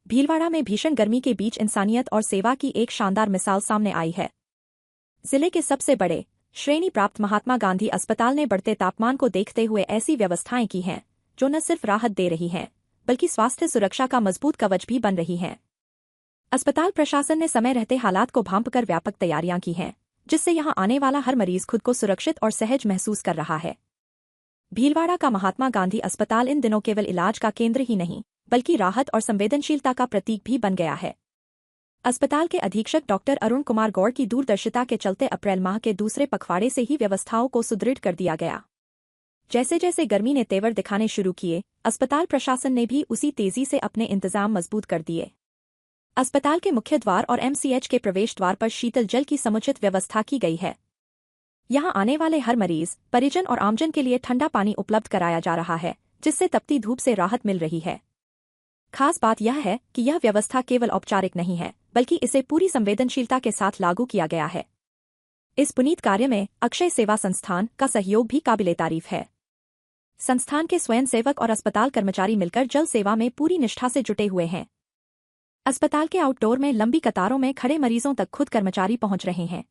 भीलवाड़ा में भीषण गर्मी के बीच इंसानियत और सेवा की एक शानदार मिसाल सामने आई है। जिले के सबसे बड़े श्रेणी प्राप्त महात्मा गांधी अस्पताल ने बढ़ते तापमान को देखते हुए ऐसी व्यवस्थाएं की हैं जो न सिर्फ राहत दे रही हैं बल्कि स्वास्थ्य सुरक्षा का मजबूत कवच भी बन रही हैं। अस्पताल प्रशासन ने समय रहते हालात को भांपकर व्यापक तैयारियां की हैं, जिससे यहां आने वाला हर मरीज खुद को सुरक्षित और सहज महसूस कर रहा है। भीलवाड़ा का महात्मा गांधी अस्पताल इन दिनों केवल इलाज का केंद्र ही नहीं बल्कि राहत और संवेदनशीलता का प्रतीक भी बन गया है। अस्पताल के अधीक्षक डॉक्टर अरुण कुमार गौड़ की दूरदर्शिता के चलते अप्रैल माह के दूसरे पखवाड़े से ही व्यवस्थाओं को सुदृढ़ कर दिया गया। जैसे जैसे गर्मी ने तेवर दिखाने शुरू किए, अस्पताल प्रशासन ने भी उसी तेजी से अपने इंतजाम मजबूत कर दिए। अस्पताल के मुख्य द्वार और एमसीएच के प्रवेश द्वार पर शीतल जल की समुचित व्यवस्था की गई है। यहां आने वाले हर मरीज, परिजन और आमजन के लिए ठंडा पानी उपलब्ध कराया जा रहा है, जिससे तपती धूप से राहत मिल रही है। खास बात यह है कि यह व्यवस्था केवल औपचारिक नहीं है बल्कि इसे पूरी संवेदनशीलता के साथ लागू किया गया है। इस पुनीत कार्य में अक्षय सेवा संस्थान का सहयोग भी काबिले तारीफ है। संस्थान के स्वयंसेवक और अस्पताल कर्मचारी मिलकर जल सेवा में पूरी निष्ठा से जुटे हुए हैं। अस्पताल के आउटडोर में लंबी कतारों में खड़े मरीजों तक खुद कर्मचारी पहुंच रहे हैं।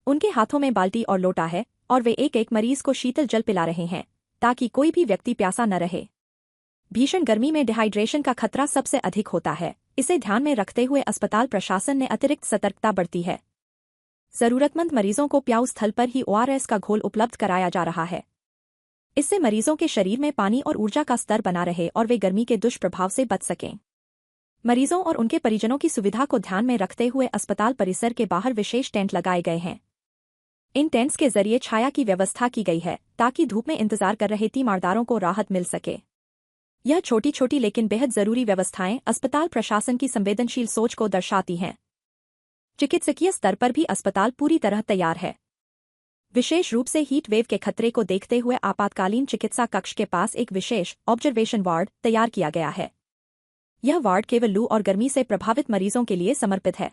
उनके हाथों में बाल्टी और लोटा है और वे एक एक मरीज को शीतल जल पिला रहे हैं ताकि कोई भी व्यक्ति प्यासा न रहे। भीषण गर्मी में डिहाइड्रेशन का खतरा सबसे अधिक होता है। इसे ध्यान में रखते हुए अस्पताल प्रशासन ने अतिरिक्त सतर्कता बरती है। जरूरतमंद मरीजों को प्याऊ स्थल पर ही ओआरएस का घोल उपलब्ध कराया जा रहा है। इससे मरीजों के शरीर में पानी और ऊर्जा का स्तर बना रहे और वे गर्मी के दुष्प्रभाव से बच सकें। मरीजों और उनके परिजनों की सुविधा को ध्यान में रखते हुए अस्पताल परिसर के बाहर विशेष टेंट लगाए गए हैं। इन टेंट्स के जरिए छाया की व्यवस्था की गई है ताकि धूप में इंतजार कर रहे तीमारदारों को राहत मिल सके। यह छोटी छोटी लेकिन बेहद जरूरी व्यवस्थाएं अस्पताल प्रशासन की संवेदनशील सोच को दर्शाती हैं। चिकित्सकीय स्तर पर भी अस्पताल पूरी तरह तैयार है। विशेष रूप से हीट वेव के खतरे को देखते हुए आपातकालीन चिकित्सा कक्ष के पास एक विशेष ऑब्जर्वेशन वार्ड तैयार किया गया है। यह वार्ड केवल लू और गर्मी से प्रभावित मरीजों के लिए समर्पित है।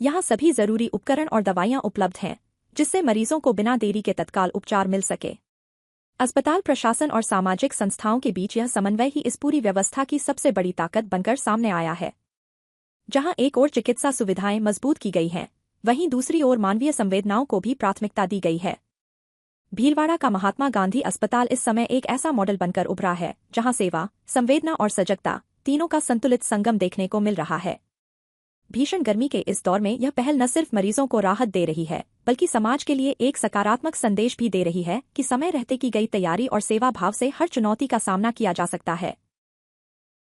यहाँ सभी जरूरी उपकरण और दवाइयाँ उपलब्ध हैं, जिससे मरीजों को बिना देरी के तत्काल उपचार मिल सके। अस्पताल प्रशासन और सामाजिक संस्थाओं के बीच यह समन्वय ही इस पूरी व्यवस्था की सबसे बड़ी ताकत बनकर सामने आया है। जहां एक ओर चिकित्सा सुविधाएं मजबूत की गई हैं, वहीं दूसरी ओर मानवीय संवेदनाओं को भी प्राथमिकता दी गई है। भीलवाड़ा का महात्मा गांधी अस्पताल इस समय एक ऐसा मॉडल बनकर उभरा है जहां सेवा, संवेदना और सजगता तीनों का संतुलित संगम देखने को मिल रहा है। भीषण गर्मी के इस दौर में यह पहल न सिर्फ मरीजों को राहत दे रही है बल्कि समाज के लिए एक सकारात्मक संदेश भी दे रही है कि समय रहते की गई तैयारी और सेवा भाव से हर चुनौती का सामना किया जा सकता है।